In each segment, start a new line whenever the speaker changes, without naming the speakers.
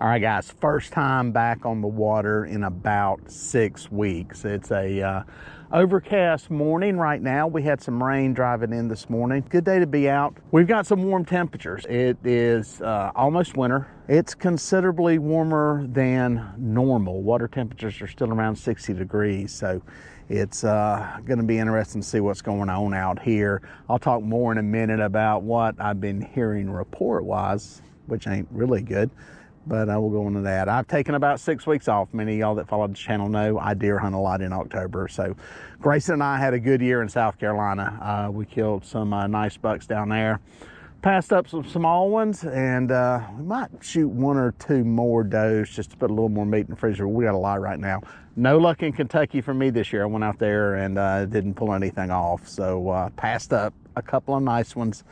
All right, guys, first time back on the water in about 6 weeks. It's a overcast morning right now. We had some rain driving in this morning. Good day to be out. We've got some warm temperatures. It is almost winter. It's considerably warmer than normal. Water temperatures are still around 60 degrees, so it's going to be interesting to see what's going on out here. I'll talk more in a minute about what I've been hearing report-wise, which ain't really good. But I will go into that. I've taken about 6 weeks off. Many of y'all that follow the channel know I deer hunt a lot in October. So Grayson and I had a good year in South Carolina. We killed some nice bucks down there. Passed up some small ones, and we might shoot 1 or 2 more does just to put a little more meat in the freezer. We got a lot right now. No luck in Kentucky for me this year. I went out there and didn't pull anything off. So passed up a couple of nice ones.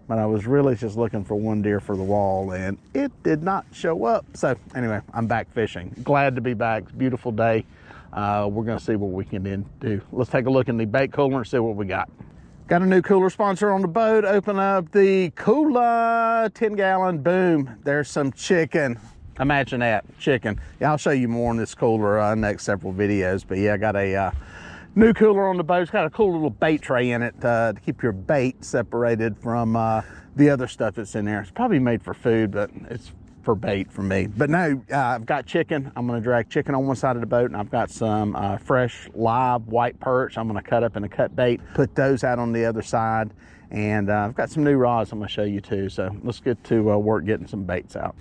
But I was really just looking for 1 deer for the wall, and it did not show up. So anyway, I'm back fishing. Glad to be back. It's a beautiful day. We're gonna see what we can do. Let's take a look in the bait cooler and see what we got. Got a new cooler sponsor on the boat. Open up the cooler, 10-gallon, boom. There's some chicken. Imagine that, chicken. Yeah, I'll show you more on this cooler next several videos. But yeah, I got a new cooler on the boat. It's got a cool little bait tray in it to keep your bait separated from the other stuff that's in there. It's probably made for food, but it's for bait for me. But no, I've got chicken. I'm gonna drag chicken on one side of the boat, and I've got some fresh live white perch I'm gonna cut up in a cut bait, put those out on the other side. And I've got some new rods I'm gonna show you too. So let's get to work getting some baits out.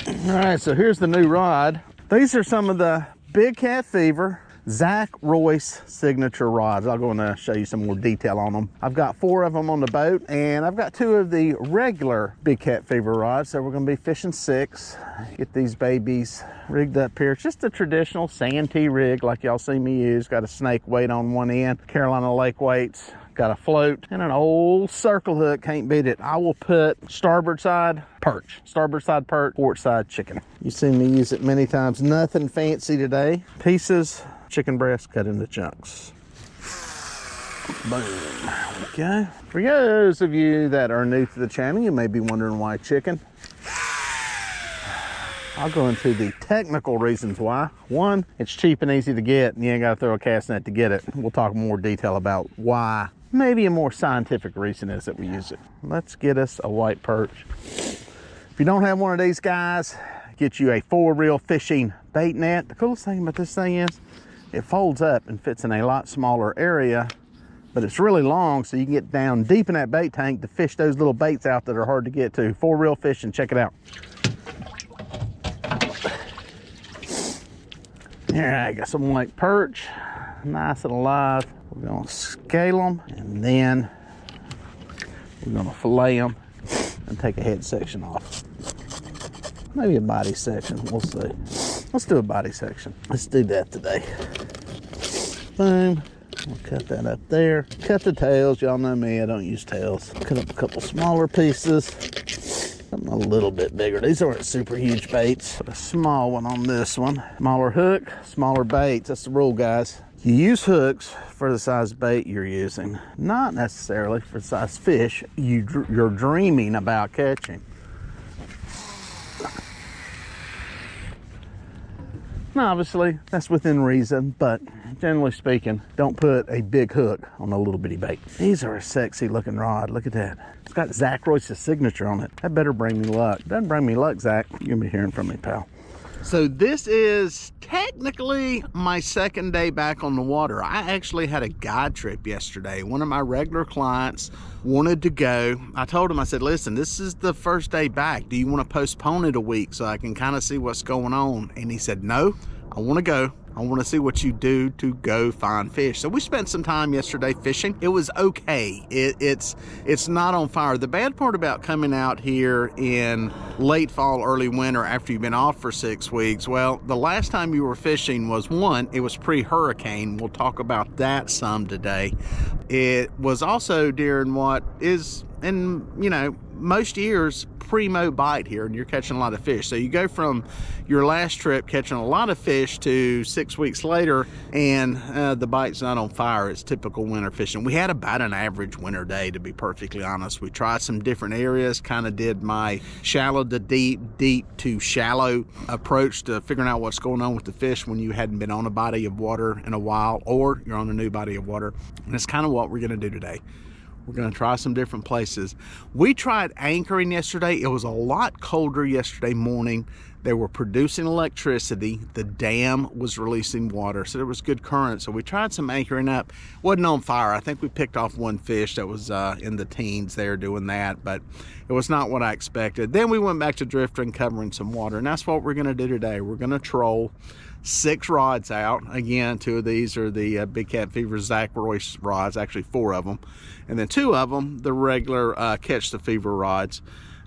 All right, so here's the new rod. These are some of the Big Cat Fever Zach Royce signature rods. I'll go and show you some more detail on them. I've got 4 of them on the boat, and I've got 2 of the regular Big Cat Fever rods. So we're gonna be fishing 6. Get these babies rigged up here. It's just a traditional santee rig like y'all see me use. Got a snake weight on one end, Carolina Lake weights. Got a float and an old circle hook. Can't beat it. I will put starboard side perch, port side chicken. You've seen me use it many times. Nothing fancy today. Pieces, chicken breast cut into chunks. Boom. Okay. For those of you that are new to the channel, you may be wondering why chicken. I'll go into the technical reasons why. 1, it's cheap and easy to get, and you ain't got to throw a cast net to get it. We'll talk more detail about why. Maybe a more scientific reason is that we use it. Let's get us a white perch. If you don't have one of these guys, get you a 4-reel fishing bait net. The coolest thing about this thing is it folds up and fits in a lot smaller area, but it's really long, so you can get down deep in that bait tank to fish those little baits out that are hard to get to. 4-reel fishing, check it out. All right, got some white perch, nice and alive. We're gonna scale them, and then we're gonna fillet them and take a head section off. Maybe a body section, we'll see. Let's do a body section. Let's do that today. Boom, we'll cut that up there. Cut the tails, y'all know me, I don't use tails. Cut up a couple smaller pieces. Something a little bit bigger. These aren't super huge baits. Put a small one on this one. Smaller hook, smaller baits. That's the rule, guys. You use hooks for the size bait you're using, not necessarily for the size fish you're dreaming about catching. Now, obviously, that's within reason, but generally speaking, don't put a big hook on a little bitty bait. These are a sexy looking rod. Look at that. It's got Zach Royce's signature on it. That better bring me luck. Doesn't bring me luck, Zach, you're gonna be hearing from me, pal. So this is technically my 2nd day back on the water. I actually had a guide trip yesterday. One of my regular clients wanted to go. I told him, I said, listen, this is the 1st day back. Do you want to postpone it a week so I can kind of see what's going on? And he said, no, I want to go. I want to see what you do to go find fish. So we spent some time yesterday fishing. It was okay. It's not on fire. The bad part about coming out here in late fall, early winter after you've been off for 6 weeks, well, the last time you were fishing was, 1, it was pre-hurricane. We'll talk about that some today. It was also during what is, in, you know, most years, primo bite here, and you're catching a lot of fish. So you go from your last trip catching a lot of fish to 6 weeks later, and the bite's not on fire. It's typical winter fishing. We had about an average winter day, to be perfectly honest. We tried some different areas, kind of did my shallow to deep, deep to shallow approach to figuring out what's going on with the fish when you hadn't been on a body of water in a while, or you're on a new body of water. And it's kind of what we're going to do today. We're going to try some different places. We tried anchoring yesterday. It was a lot colder yesterday morning. They were producing electricity. The dam was releasing water, so there was good current. So we tried some anchoring up. Wasn't on fire. I think we picked off one fish that was in the teens there doing that, but it was not what I expected. Then we went back to drifting, covering some water, and that's what we're going to do today. We're going to troll 6 rods out. Again, 2 of these are the Big Cat Fever Zach Royce rods, actually 4 of them. And then 2 of them, the regular Catch the Fever rods.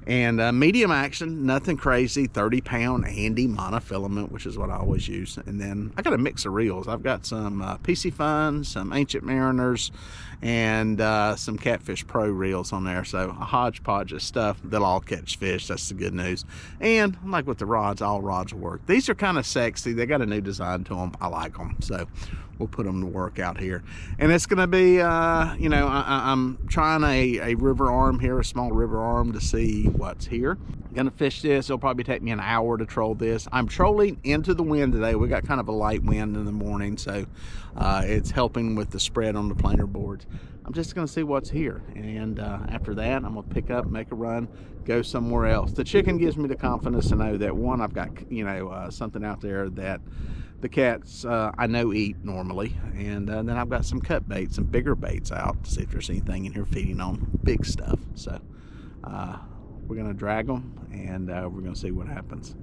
And medium action, nothing crazy, 30-pound Ande monofilament, which is what I always use. And then I got a mix of reels. I've got some PC Fun, some Ancient Mariners, and some Catfish Pro reels on there. So a hodgepodge of stuff that'll all catch fish. That's the good news. And like with the rods, all rods will work. These are kind of sexy. They got a new design to them. I like them. So we'll put them to work out here. And it's going to be, you know, I'm trying a river arm here, a small river arm, to see what's here. I'm going to fish this. It'll probably take me an hour to troll this. I'm trolling into the wind today. We got kind of a light wind in the morning, so it's helping with the spread on the planer boards. I'm just going to see what's here. And after that, I'm going to pick up, make a run, go somewhere else. The chicken gives me the confidence to know that, one, I've got, you know, something out there that the cats I know eat normally, and then I've got some cut baits, some bigger baits out to see if there's anything in here feeding on big stuff. So we're gonna drag them, and we're gonna see what happens.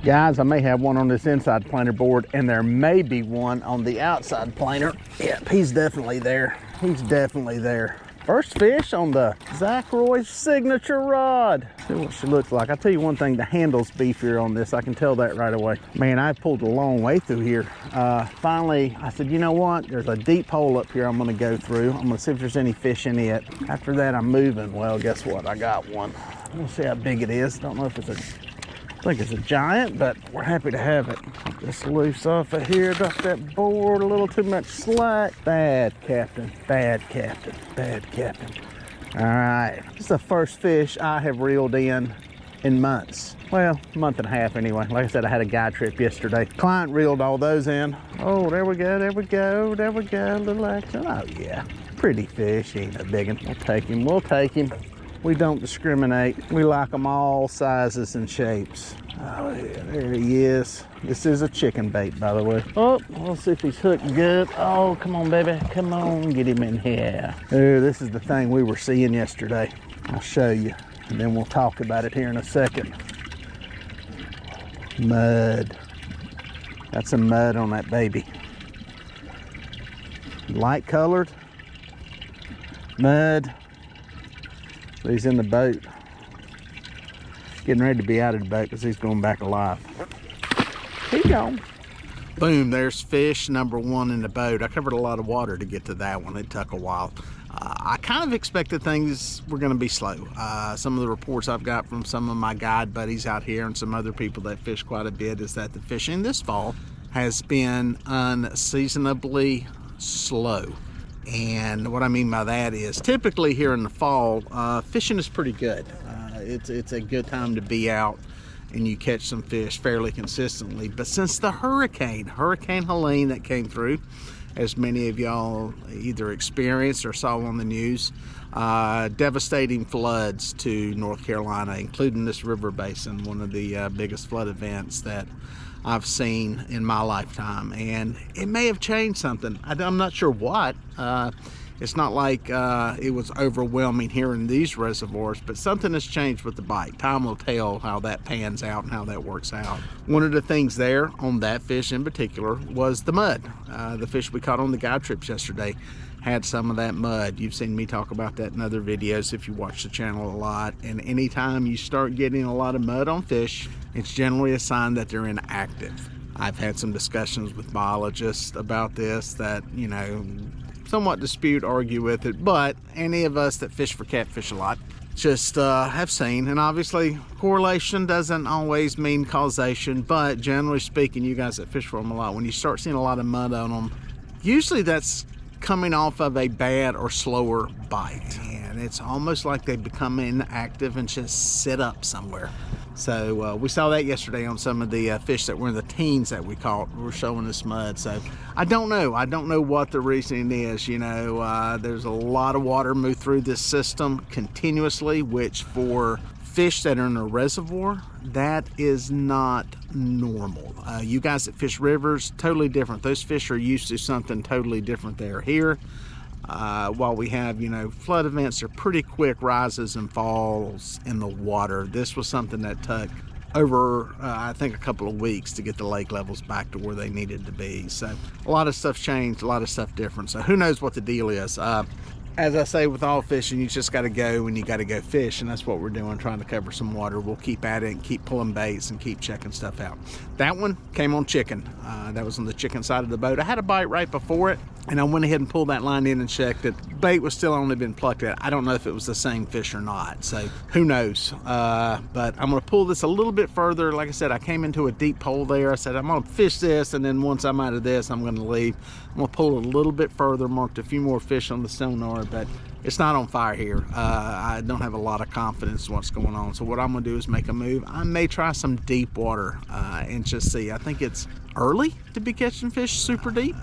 Guys, I may have one on this inside planer board, and there may be one on the outside planer. Yep, he's definitely there. He's definitely there. First fish on the Zach Royce signature rod. See what she looks like. I'll tell you one thing, the handle's beefier on this. I can tell that right away. Man, I pulled a long way through here. Finally, I said, you know what? There's a deep hole up here I'm gonna go through. I'm gonna see if there's any fish in it. After that, I'm moving. Well, guess what? I got one. We'll see how big it is. Don't know if it's I think it's a giant, but we're happy to have it. Just loose off of here, off that board, a little too much slack. Bad captain, bad captain, bad captain. All right, this is the first fish I have reeled in months. Well, a month and a half anyway. Like I said, I had a guide trip yesterday. Client reeled all those in. Oh, there we go, there we go, there we go, little action. Oh yeah, pretty fish, he ain't a big one. We'll take him, we'll take him. We don't discriminate. We like them all sizes and shapes. Oh yeah, there he is. This is a chicken bait, by the way. Oh, we'll see if he's hooked good. Oh, come on, baby. Come on, get him in here. Oh, this is the thing we were seeing yesterday. I'll show you, and then we'll talk about it here in a second. Mud. Got some mud on that baby. Light colored. Mud. He's in the boat. Getting ready to be out of the boat because he's going back alive. He gone. Boom, there's fish number 1 in the boat. I covered a lot of water to get to that one. It took a while. I kind of expected things were going to be slow. Some of the reports I've got from some of my guide buddies out here and some other people that fish quite a bit is that the fishing this fall has been unseasonably slow. And what I mean by that is typically here in the fall, fishing is pretty good. It's a good time to be out and you catch some fish fairly consistently. But since the Hurricane Helene that came through, as many of y'all either experienced or saw on the news, devastating floods to North Carolina, including this river basin, one of the biggest flood events that I've seen in my lifetime. And it may have changed something. I'm not sure what. It's not like it was overwhelming here in these reservoirs, but something has changed with the bite. Time will tell how that pans out and how that works out. One of the things there on that fish in particular was the mud. The fish we caught on the guide trips yesterday had some of that mud. You've seen me talk about that in other videos if you watch the channel a lot. And anytime you start getting a lot of mud on fish, it's generally a sign that they're inactive. I've had some discussions with biologists about this that, you know, somewhat dispute, argue with it, but any of us that fish for catfish a lot just have seen. And obviously correlation doesn't always mean causation, but generally speaking, you guys that fish for them a lot, when you start seeing a lot of mud on them, usually that's coming off of a bad or slower bite, and it's almost like they become inactive and just sit up somewhere. So we saw that yesterday on some of the fish that were in the teens that we caught. We're showing this mud. So I don't know what the reasoning is. You know, there's a lot of water move through this system continuously, which for fish that are in a reservoir, that is not normal. You guys that fish rivers, totally different. Those fish are used to something totally different there. Here, while we have, you know, flood events are pretty quick rises and falls in the water. This was something that took over, I think, a couple of weeks to get the lake levels back to where they needed to be. So a lot of stuff's changed, a lot of stuff different. So who knows what the deal is. As I say with all fishing, you just got to go and you got to go fish, and that's what we're doing, trying to cover some water. We'll keep at it and keep pulling baits and keep checking stuff out. That one came on chicken. That was on the chicken side of the boat. I had a bite right before it, and I went ahead and pulled that line in and checked it. Bait was still only been plucked at. I don't know if it was the same fish or not, so who knows. But I'm going to pull this a little bit further. Like I said, I came into a deep hole there. I said I'm going to fish this, and then once I'm out of this, I'm going to leave. I'm going to pull it a little bit further, marked a few more fish on the sonar, but it's not on fire here. I don't have a lot of confidence in what's going on. So what I'm gonna do is make a move. I may try some deep water and just see. I think it's early to be catching fish super deep,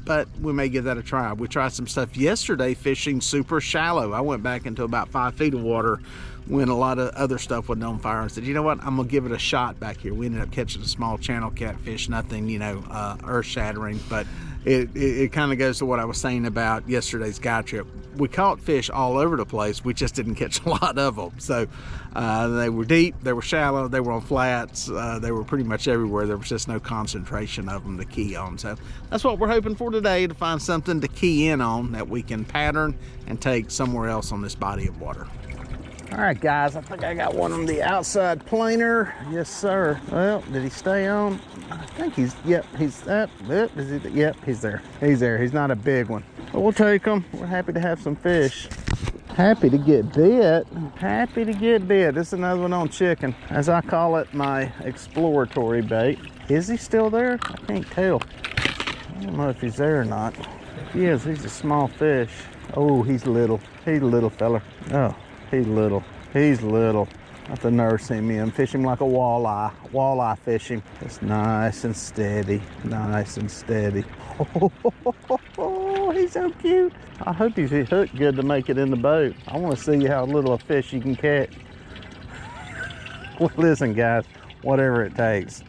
but we may give that a try. We tried some stuff yesterday fishing super shallow. I went back into about 5 feet of water when a lot of other stuff wasn't on fire. I said, you know what, I'm gonna give it a shot back here. We ended up catching a small channel catfish, nothing, you know, earth shattering, but it kind of goes to what I was saying about yesterday's guide trip. We caught fish all over the place. We just didn't catch a lot of them. So they were deep, they were shallow, they were on flats, they were pretty much everywhere. There was just no concentration of them to key on. So that's what we're hoping for today, to find something to key in on that we can pattern and take somewhere else on this body of water. All right, guys, I think I got one on the outside planer. Yes, sir. Well, did he stay on? I think he's, yep, he's up. Yep, yep, he's there. He's there. He's not a big one, but we'll take him. We're happy to have some fish. Happy to get bit. Happy to get bit. This is another one on chicken. As I call it, my exploratory bait. Is he still there? I can't tell. I don't know if he's there or not. If he is, he's a small fish. Oh, he's little. He's a little fella. Oh. He's little. He's little. I have to nurse him in. Fish him like a walleye. Walleye fishing. Just nice and steady. Nice and steady. Oh, he's so cute. I hope he's hooked good to make it in the boat. I want to see how little a fish you can catch. Well, listen, guys, whatever it takes.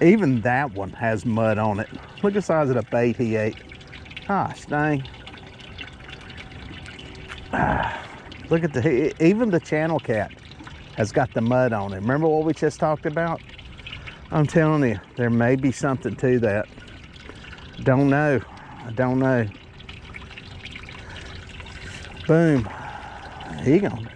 Even that one has mud on it. Look at the size of the bait he ate. Gosh dang. Look at even the channel cat has got the mud on it. Remember what we just talked about? I'm telling you, there may be something to that. Don't know. I don't know. Boom. He gone.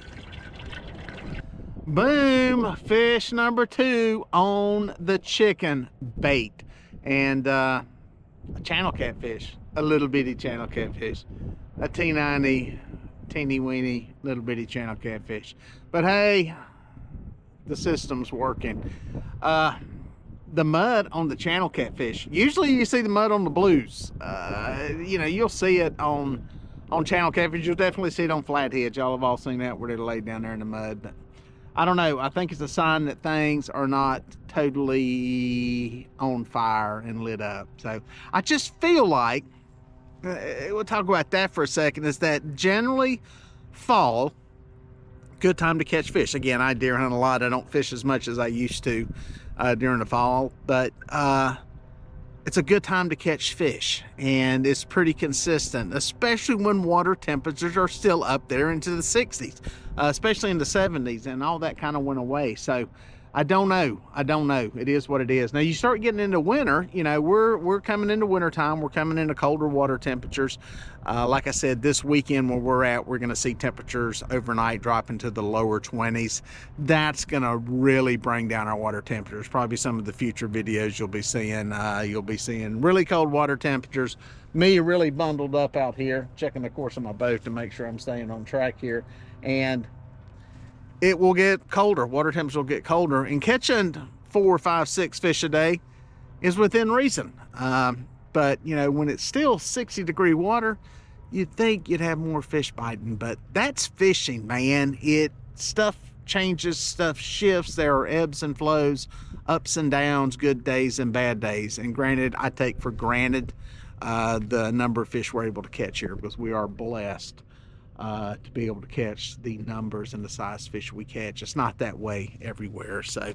Boom. Fish number 2 on the chicken bait. And a channel catfish. A little bitty channel catfish. A T90. Teeny weeny little bitty channel catfish, but hey, the system's working. The mud on the channel catfish, usually you see the mud on the blues. You know, you'll see it on channel catfish. You'll definitely see it on flatheads. Y'all have all seen that where they're laid down there in the mud. But I don't know, I think it's a sign that things are not totally on fire and lit up. So I just feel like we'll talk about that for a second, is that generally fall, good time to catch fish. Again, I deer hunt a lot. I don't fish as much as I used to during the fall, but it's a good time to catch fish, and it's pretty consistent, especially when water temperatures are still up there into the 60s, especially in the 70s, and all that kind of went away. So I don't know. It is what it is. Now you start getting into winter, you know, we're coming into winter time. We're coming into colder water temperatures. Like I said, this weekend where we're at, we're going to see temperatures overnight drop into the lower 20s. That's going to really bring down our water temperatures. Probably some of the future videos you'll be seeing really cold water temperatures. Me really bundled up out here, checking the course of my boat to make sure I'm staying on track here. And it will get colder. Water temps will get colder, and catching 4, 5, 6 fish a day is within reason. But you know, when it's still 60-degree water, you'd think you'd have more fish biting, but that's fishing, man. Stuff changes, stuff shifts. There are ebbs and flows, ups and downs, good days and bad days. And granted, I take for granted the number of fish we're able to catch here, because we are blessed to be able to catch the numbers and the size fish we catch. It's not that way everywhere. So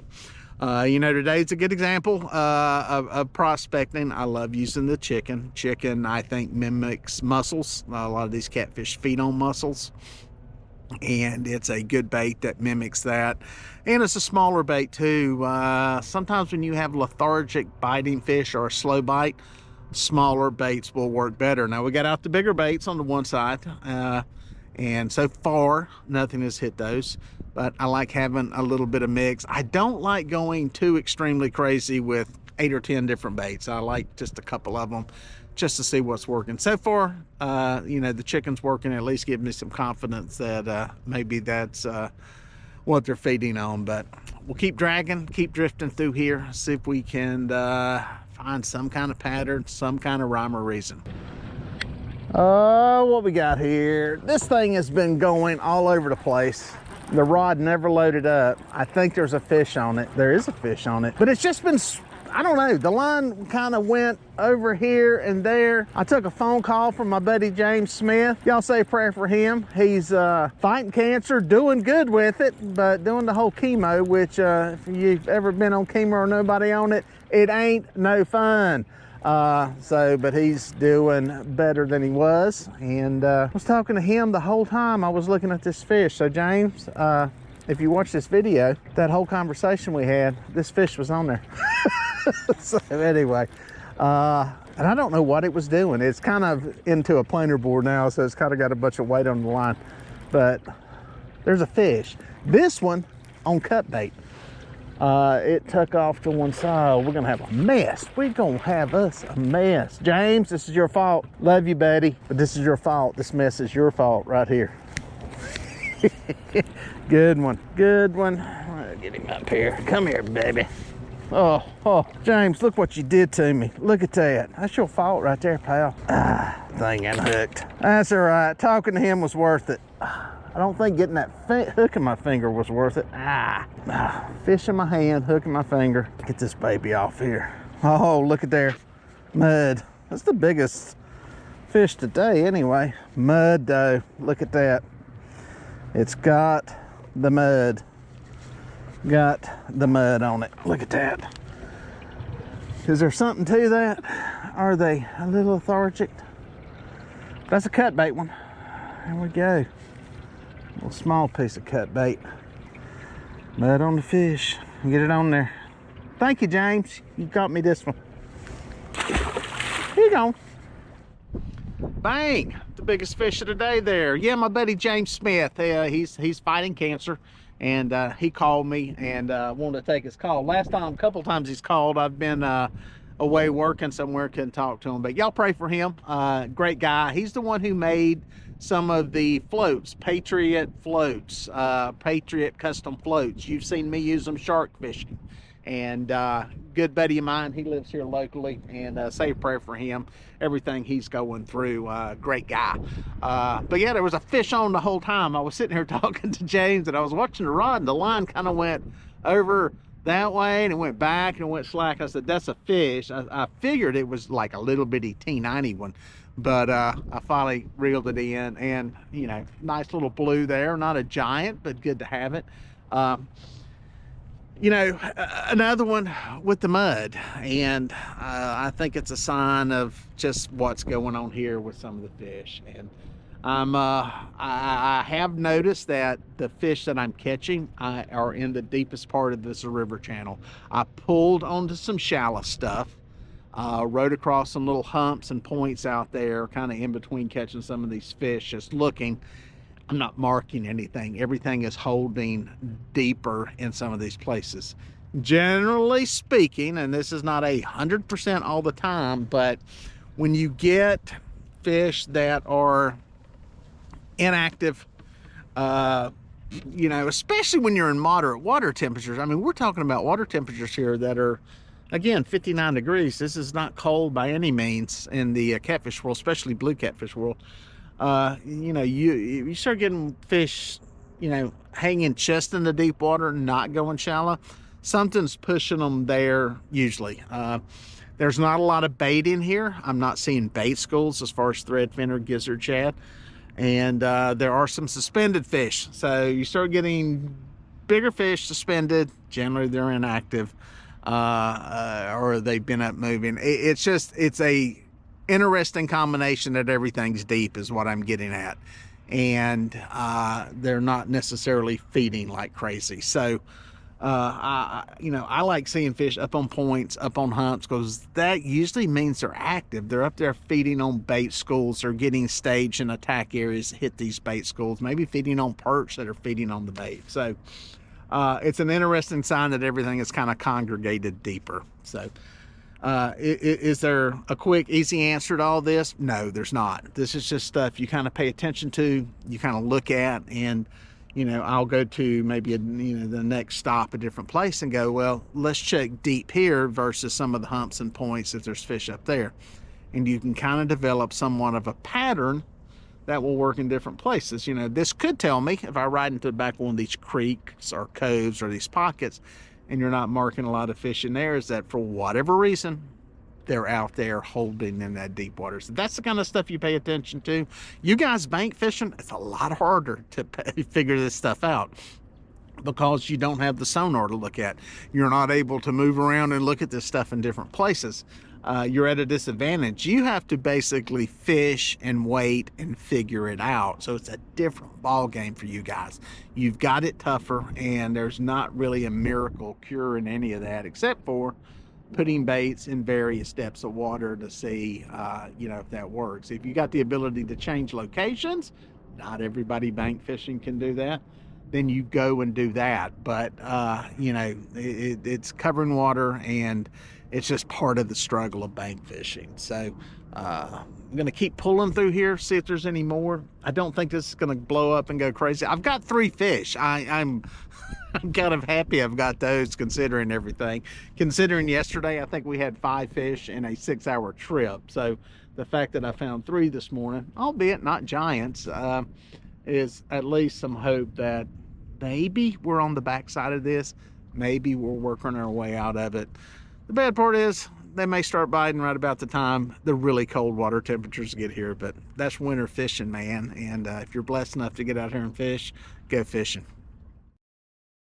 you know, today's a good example of prospecting. I love using the chicken. Chicken, I think, mimics mussels. A lot of these catfish feed on mussels, and it's a good bait that mimics that. And it's a smaller bait too. Sometimes when you have lethargic biting fish or a slow bite, smaller baits will work better. Now we got out the bigger baits on the one side, and so far nothing has hit those, but I like having a little bit of mix. I don't like going too extremely crazy with 8 or 10 different baits. I like just a couple of them just to see what's working. So far, you know, the chicken's working. At least give me some confidence that maybe that's what they're feeding on. But we'll keep dragging, keep drifting through here, see if we can find some kind of pattern, some kind of rhyme or reason. What we got here? This thing has been going all over the place. The rod never loaded up. I think there's a fish on it. There is a fish on it, but it's just been, I don't know, the line kind of went over here and there. I took a phone call from my buddy James Smith. Y'all say a prayer for him. He's fighting cancer, doing good with it, but doing the whole chemo, which if you've ever been on chemo or nobody on it, it ain't no fun. But he's doing better than he was, and I was talking to him the whole time I was looking at this fish. So James, if you watch this video, that whole conversation we had, this fish was on there. So anyway, and I don't know what it was doing. It's kind of into a planer board now, so it's kind of got a bunch of weight on the line, but there's a fish. This one on cut bait. It took off to one side. We're gonna have a mess. We're gonna have us a mess. James, this is your fault. Love you, buddy, but this is your fault. This mess is your fault right here. Good one, good one. I'll get him up here. Come here, baby. Oh, James, look what you did to me. Look at that. That's your fault right there, pal. Thing unhooked. That's all right. Talking to him was worth it. I don't think getting that hook in my finger was worth it. Fish in my hand, hook in my finger. Get this baby off here. Oh, look at there. Mud. That's the biggest fish today anyway. Mud dough. Look at that. It's got the mud. Got the mud on it. Look at that. Is there something to that? Are they a little lethargic? That's a cut bait one. There we go. A little small piece of cut bait. Mud on the fish. Get it on there. Thank you, James. You got me this one. Here you go. Bang! The biggest fish of the day there. Yeah, my buddy James Smith. He's fighting cancer, and he called me and wanted to take his call. Last time, a couple times he's called. I've been away working somewhere, couldn't talk to him. But y'all pray for him. Great guy. He's the one who made some of the floats, Patriot floats, Patriot custom floats. You've seen me use them shark fishing. And good buddy of mine, he lives here locally, and say a prayer for him, everything he's going through. Great guy. But yeah, there was a fish on the whole time. I was sitting here talking to James, and I was watching the rod, and the line kind of went over that way, and it went back, and it went slack. I said, that's a fish. I figured it was like a little bitty T90 one, but I finally reeled it in, and you know, nice little blue there. Not a giant, but good to have it. You know, another one with the mud, and I think it's a sign of just what's going on here with some of the fish. And I have noticed that the fish that I'm catching are in the deepest part of this river channel. I pulled onto some shallow stuff, rode across some little humps and points out there, kind of in between catching some of these fish, just looking. I'm not marking anything. Everything is holding deeper in some of these places. Generally speaking, and this is not 100% all the time, but when you get fish that are inactive, you know, especially when you're in moderate water temperatures. I mean, we're talking about water temperatures here that are, again, 59 degrees. This is not cold by any means in the catfish world, especially blue catfish world. You know, you start getting fish, you know, hanging just in the deep water, not going shallow. Something's pushing them there usually. There's not a lot of bait in here. I'm not seeing bait schools as far as threadfin or gizzard shad. And there are some suspended fish. So you start getting bigger fish suspended. Generally they're inactive, or they've been up moving. It's a interesting combination that everything's deep is what I'm getting at. And they're not necessarily feeding like crazy. So you know, I like seeing fish up on points, up on humps, because that usually means they're active. They're up there feeding on bait schools or getting staged in attack areas to hit these bait schools, maybe feeding on perch that are feeding on the bait. So it's an interesting sign that everything is kind of congregated deeper. So is there a quick, easy answer to all this? No, there's not. This is just stuff you kind of pay attention to, you kind of look at, and you know, I'll go to maybe the next stop, a different place, and go, well, let's check deep here versus some of the humps and points if there's fish up there. And you can kind of develop somewhat of a pattern that will work in different places. You know, this could tell me if I ride into the back of one of these creeks or coves or these pockets and you're not marking a lot of fish in there, is that for whatever reason, they're out there holding in that deep water. So that's the kind of stuff you pay attention to. You guys bank fishing, it's a lot harder to figure this stuff out because you don't have the sonar to look at. You're not able to move around and look at this stuff in different places. You're at a disadvantage. You have to basically fish and wait and figure it out. So it's a different ball game for you guys. You've got it tougher, and there's not really a miracle cure in any of that, except for putting baits in various depths of water to see, you know, if that works. If you got the ability to change locations, not everybody bank fishing can do that, then you go and do that. But, you know, it's covering water, and it's just part of the struggle of bank fishing. So I'm going to keep pulling through here, see if there's any more. I don't think this is going to blow up and go crazy. I've got 3 fish. I'm kind of happy I've got those, considering everything. Considering yesterday, I think we had 5 fish in a 6-hour trip. So the fact that I found 3 this morning, albeit not giants, is at least some hope that maybe we're on the backside of this. Maybe we're working our way out of it. The bad part is they may start biting right about the time the really cold water temperatures get here, but that's winter fishing, man. And if you're blessed enough to get out here and fish, go fishing.